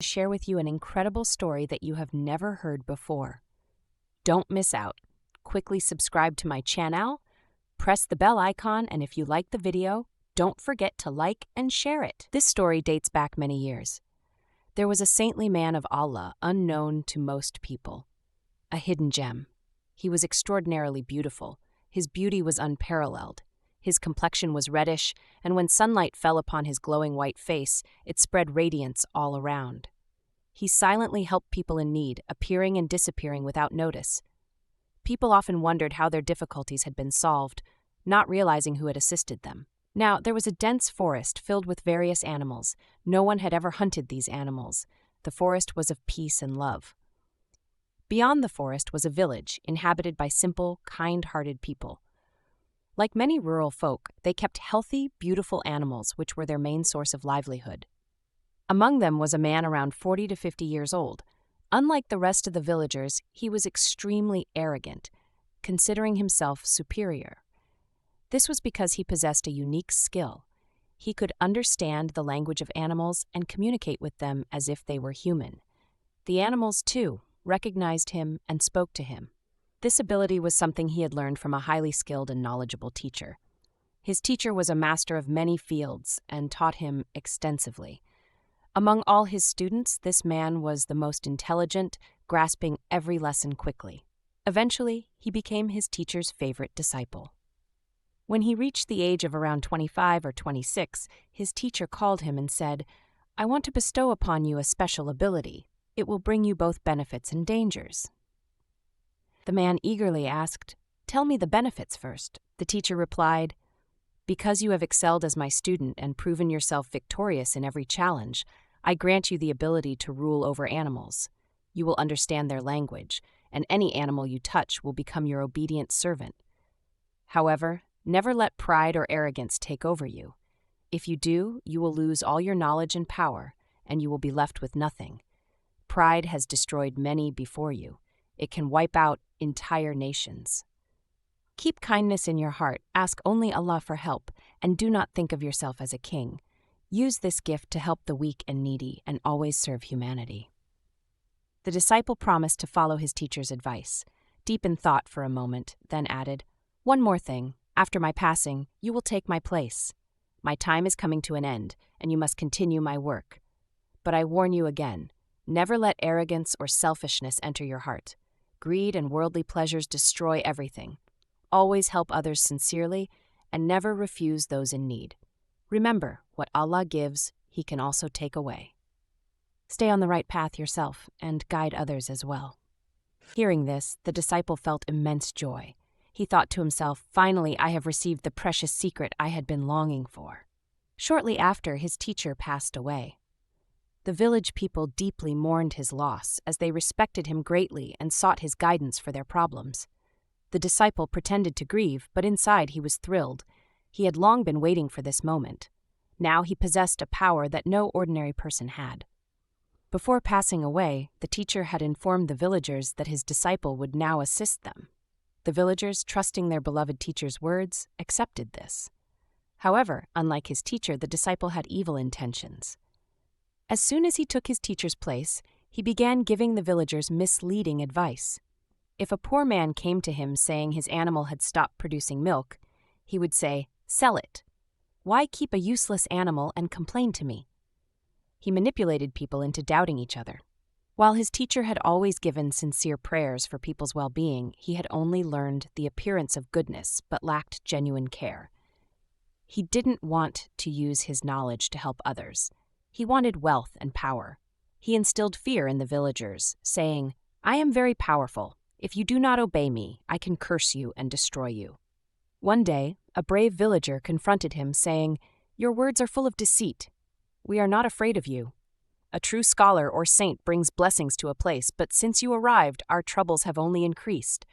Share with you an incredible story that you have never heard before. Don't miss out. Quickly subscribe to my channel, press the bell icon, and if you like the video, don't forget to like and share it. This story dates back many years. There was a saintly man of Allah, unknown to most people. A hidden gem. He was extraordinarily beautiful. His beauty was unparalleled. His complexion was reddish, and when sunlight fell upon his glowing white face, it spread radiance all around. He silently helped people in need, appearing and disappearing without notice. People often wondered how their difficulties had been solved, not realizing who had assisted them. Now, there was a dense forest filled with various animals. No one had ever hunted these animals. The forest was of peace and love. Beyond the forest was a village inhabited by simple, kind-hearted people. Like many rural folk, they kept healthy, beautiful animals, which were their main source of livelihood. Among them was a man around 40 to 50 years old. Unlike the rest of the villagers, he was extremely arrogant, considering himself superior. This was because he possessed a unique skill. He could understand the language of animals and communicate with them as if they were human. The animals, too, recognized him and spoke to him. This ability was something he had learned from a highly skilled and knowledgeable teacher. His teacher was a master of many fields and taught him extensively. Among all his students, this man was the most intelligent, grasping every lesson quickly. Eventually, he became his teacher's favorite disciple. When he reached the age of around 25 or 26, his teacher called him and said, "I want to bestow upon you a special ability. It will bring you both benefits and dangers." The man eagerly asked, "Tell me the benefits first." The teacher replied, "Because you have excelled as my student and proven yourself victorious in every challenge, I grant you the ability to rule over animals. You will understand their language, and any animal you touch will become your obedient servant. However, never let pride or arrogance take over you. If you do, you will lose all your knowledge and power, and you will be left with nothing. Pride has destroyed many before you. It can wipe out entire nations. Keep kindness in your heart, ask only Allah for help, and do not think of yourself as a king. Use this gift to help the weak and needy, and always serve humanity." The disciple promised to follow his teacher's advice. Deep in thought for a moment, then added, "One more thing. After my passing, you will take my place. My time is coming to an end, and you must continue my work. But I warn you again, never let arrogance or selfishness enter your heart. Greed and worldly pleasures destroy everything. Always help others sincerely, and never refuse those in need. Remember, what Allah gives, He can also take away. Stay on the right path yourself, and guide others as well." Hearing this, the disciple felt immense joy. He thought to himself, "Finally, I have received the precious secret I had been longing for." Shortly after, his teacher passed away. The village people deeply mourned his loss, as they respected him greatly and sought his guidance for their problems. The disciple pretended to grieve, but inside he was thrilled. He had long been waiting for this moment. Now he possessed a power that no ordinary person had. Before passing away, the teacher had informed the villagers that his disciple would now assist them. The villagers, trusting their beloved teacher's words, accepted this. However, unlike his teacher, the disciple had evil intentions. As soon as he took his teacher's place, he began giving the villagers misleading advice. If a poor man came to him saying his animal had stopped producing milk, he would say, "Sell it. Why keep a useless animal and complain to me?" He manipulated people into doubting each other. While his teacher had always given sincere prayers for people's well-being, he had only learned the appearance of goodness but lacked genuine care. He didn't want to use his knowledge to help others. He wanted wealth and power. He instilled fear in the villagers, saying, "I am very powerful. If you do not obey me, I can curse you and destroy you." One day, a brave villager confronted him, saying, "Your words are full of deceit. We are not afraid of you. A true scholar or saint brings blessings to a place, but since you arrived, our troubles have only increased."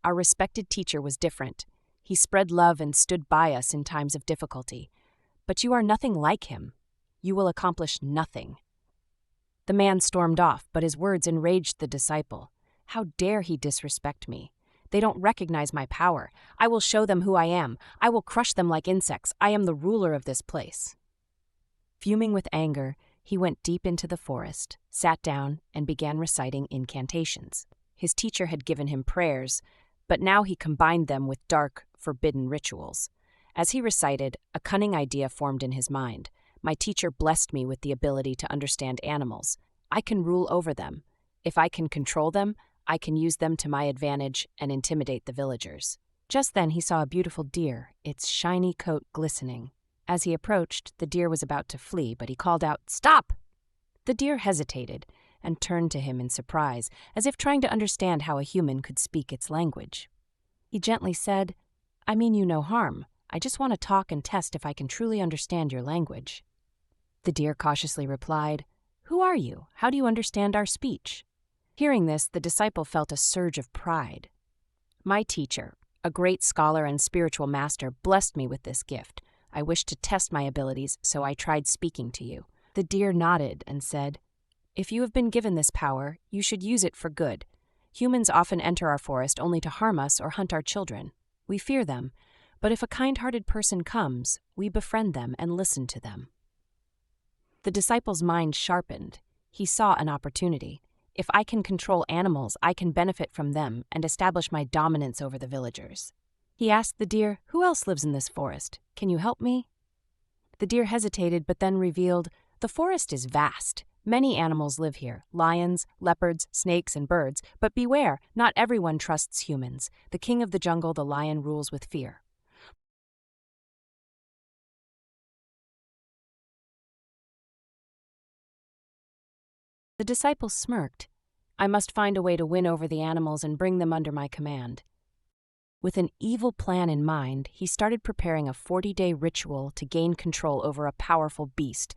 Our respected teacher was different. He spread love and stood by us in times of difficulty. But you are nothing like him. You will accomplish nothing. The man stormed off, but his words enraged the disciple. "How dare he disrespect me? They don't recognize my power. I will show them who I am. I will crush them like insects. I am the ruler of this place." Fuming with anger, He went deep into the forest, sat down, and began reciting incantations. His teacher had given him prayers, but now he combined them with dark, forbidden rituals. As he recited, a cunning idea formed in his mind. My teacher blessed me with the ability to understand animals. I can rule over them. If I can control them, I can use them to my advantage and intimidate the villagers. Just then he saw a beautiful deer, its shiny coat glistening. As he approached, the deer was about to flee, but he called out, "Stop!" The deer hesitated and turned to him in surprise, as if trying to understand how a human could speak its language. He gently said, "I mean you no harm. I just want to talk and test if I can truly understand your language." The deer cautiously replied, "Who are you? How do you understand our speech?" Hearing this, the disciple felt a surge of pride. "My teacher, a great scholar and spiritual master, blessed me with this gift. I wished to test my abilities, so I tried speaking to you." The deer nodded and said, "If you have been given this power, you should use it for good. Humans often enter our forest only to harm us or hunt our children. We fear them, but if a kind-hearted person comes, we befriend them and listen to them." The disciple's mind sharpened. He saw an opportunity. If I can control animals, I can benefit from them and establish my dominance over the villagers. He asked the deer, "Who else lives in this forest? Can you help me?" The deer hesitated, but then revealed, "The forest is vast. Many animals live here, lions, leopards, snakes, and birds. But beware, not everyone trusts humans. The king of the jungle, the lion, rules with fear." The disciple smirked. "I must find a way to win over the animals and bring them under my command." With an evil plan in mind, he started preparing a 40-day ritual to gain control over a powerful beast.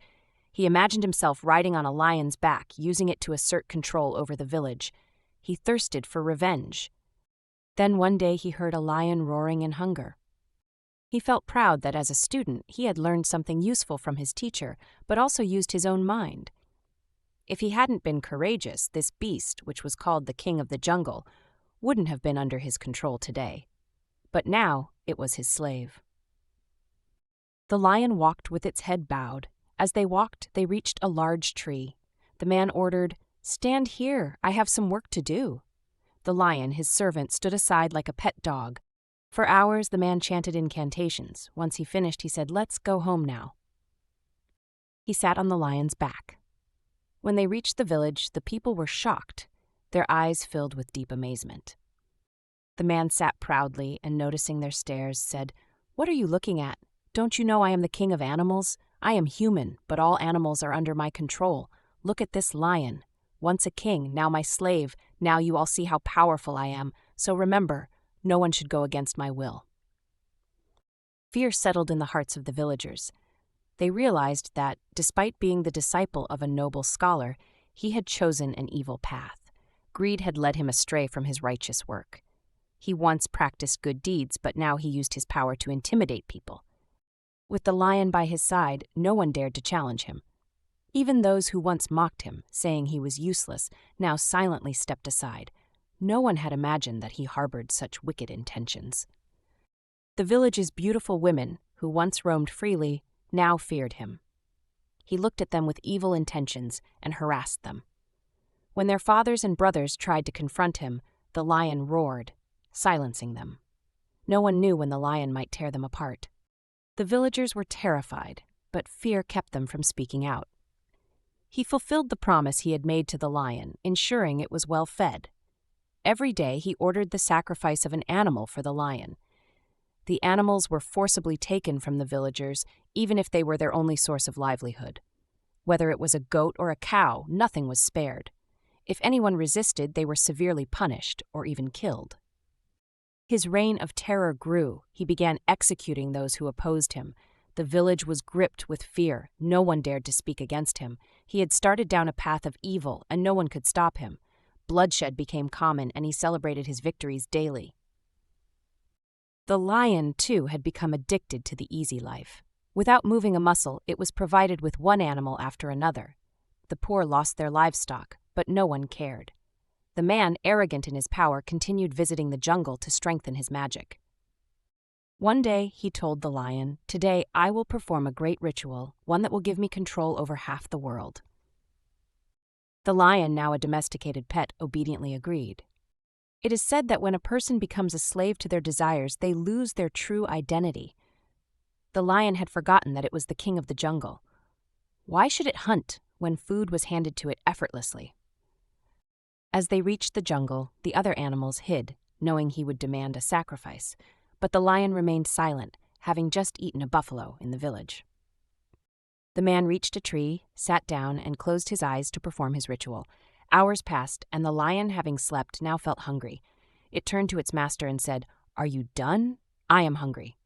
He imagined himself riding on a lion's back, using it to assert control over the village. He thirsted for revenge. Then one day he heard a lion roaring in hunger. He felt proud that as a student he had learned something useful from his teacher, but also used his own mind. If he hadn't been courageous, this beast, which was called the king of the jungle, wouldn't have been under his control today. But now it was his slave. The lion walked with its head bowed. As they walked, they reached a large tree. The man ordered, "Stand here, I have some work to do." The lion, his servant, stood aside like a pet dog. For hours the man chanted incantations. Once he finished, he said, "Let's go home now." He sat on the lion's back. When they reached the village, the people were shocked, their eyes filled with deep amazement. The man sat proudly and, noticing their stares, said, "What are you looking at? Don't you know I am the king of animals? I am human, but all animals are under my control. Look at this lion. Once a king, now my slave. Now you all see how powerful I am. So remember, no one should go against my will." Fear settled in the hearts of the villagers. They realized that, despite being the disciple of a noble scholar, he had chosen an evil path. Greed had led him astray from his righteous work. He once practiced good deeds, but now he used his power to intimidate people. With the lion by his side, no one dared to challenge him. Even those who once mocked him, saying he was useless, now silently stepped aside. No one had imagined that he harbored such wicked intentions. The village's beautiful women, who once roamed freely, now feared him. He looked at them with evil intentions and harassed them. When their fathers and brothers tried to confront him, the lion roared, silencing them. No one knew when the lion might tear them apart. The villagers were terrified, but fear kept them from speaking out. He fulfilled the promise he had made to the lion, ensuring it was well fed. Every day he ordered the sacrifice of an animal for the lion. The animals were forcibly taken from the villagers, even if they were their only source of livelihood. Whether it was a goat or a cow, nothing was spared. If anyone resisted, they were severely punished or even killed. His reign of terror grew. He began executing those who opposed him. The village was gripped with fear. No one dared to speak against him. He had started down a path of evil, and no one could stop him. Bloodshed became common, and he celebrated his victories daily. The lion, too, had become addicted to the easy life. Without moving a muscle, it was provided with one animal after another. The poor lost their livestock, but no one cared. The man, arrogant in his power, continued visiting the jungle to strengthen his magic. One day, he told the lion, "Today I will perform a great ritual, one that will give me control over half the world." The lion, now a domesticated pet, obediently agreed. It is said that when a person becomes a slave to their desires, they lose their true identity. The lion had forgotten that it was the king of the jungle. Why should it hunt when food was handed to it effortlessly? As they reached the jungle, the other animals hid, knowing he would demand a sacrifice. But the lion remained silent, having just eaten a buffalo in the village. The man reached a tree, sat down, and closed his eyes to perform his ritual. Hours passed, and the lion, having slept, now felt hungry. It turned to its master and said, "Are you done? I am hungry."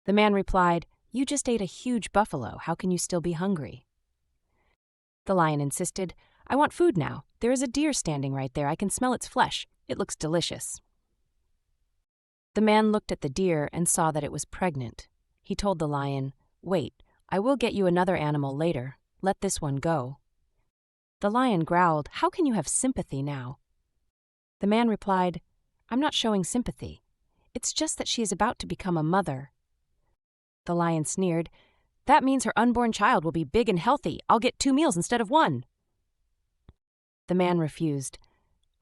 The man replied, "You just ate a huge buffalo. How can you still be hungry?" The lion insisted, "I want food now. There is a deer standing right there. I can smell its flesh. It looks delicious." The man looked at the deer and saw that it was pregnant. He told the lion, "Wait, I will get you another animal later. Let this one go." The lion growled, "How can you have sympathy now?" The man replied, "I'm not showing sympathy. It's just that she is about to become a mother." The lion sneered, "That means her unborn child will be big and healthy. I'll get 2 meals instead of 1. The man refused.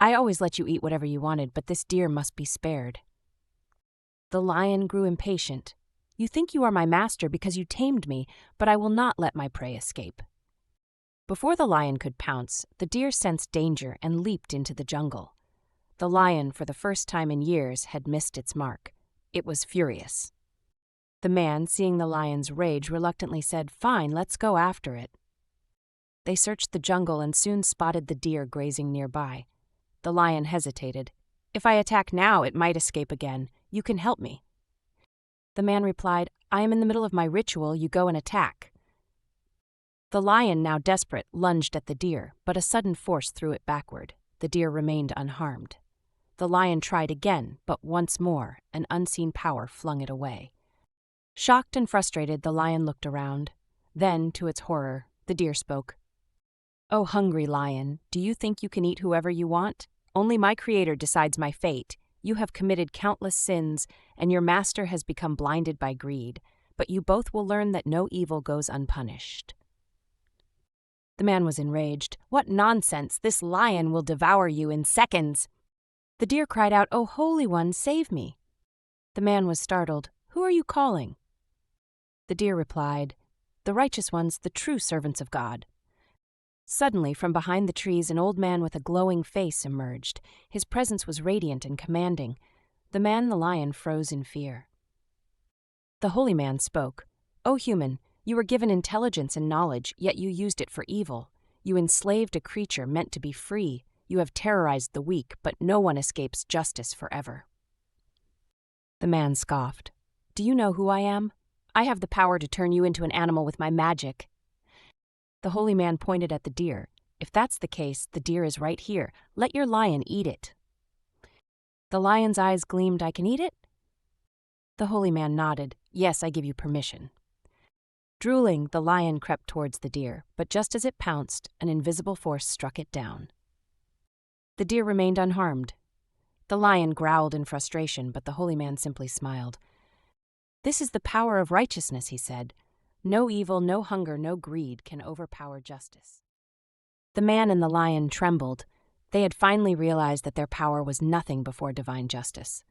"I always let you eat whatever you wanted, but this deer must be spared." The lion grew impatient. "You think you are my master because you tamed me, but I will not let my prey escape." Before the lion could pounce, the deer sensed danger and leaped into the jungle. The lion, for the first time in years, had missed its mark. It was furious. The man, seeing the lion's rage, reluctantly said, "Fine, let's go after it." They searched the jungle and soon spotted the deer grazing nearby. The lion hesitated. "If I attack now, it might escape again. You can help me." The man replied, "I am in the middle of my ritual. You go and attack." The lion, now desperate, lunged at the deer, but a sudden force threw it backward. The deer remained unharmed. The lion tried again, but once more, an unseen power flung it away. Shocked and frustrated, the lion looked around. Then, to its horror, the deer spoke. "Oh, hungry lion, do you think you can eat whoever you want? Only my creator decides my fate. You have committed countless sins, and your master has become blinded by greed, but you both will learn that no evil goes unpunished." The man was enraged. "What nonsense! This lion will devour you in seconds." The deer cried out, "Oh, Holy One, save me." The man was startled. "Who are you calling?" The deer replied, "The righteous ones, the true servants of God." Suddenly, from behind the trees, an old man with a glowing face emerged. His presence was radiant and commanding. The man and the lion froze in fear. The holy man spoke. "O human, you were given intelligence and knowledge, yet you used it for evil. You enslaved a creature meant to be free. You have terrorized the weak, but no one escapes justice forever." The man scoffed. "Do you know who I am? I have the power to turn you into an animal with my magic." The holy man pointed at the deer. "If that's the case, the deer is right here. Let your lion eat it." The lion's eyes gleamed. "I can eat it?" The holy man nodded. "Yes, I give you permission." Drooling, the lion crept towards the deer, but just as it pounced, an invisible force struck it down. The deer remained unharmed. The lion growled in frustration, but the holy man simply smiled. "This is the power of righteousness," he said. "No evil, no hunger, no greed can overpower justice." The man and the lion trembled. They had finally realized that their power was nothing before divine justice.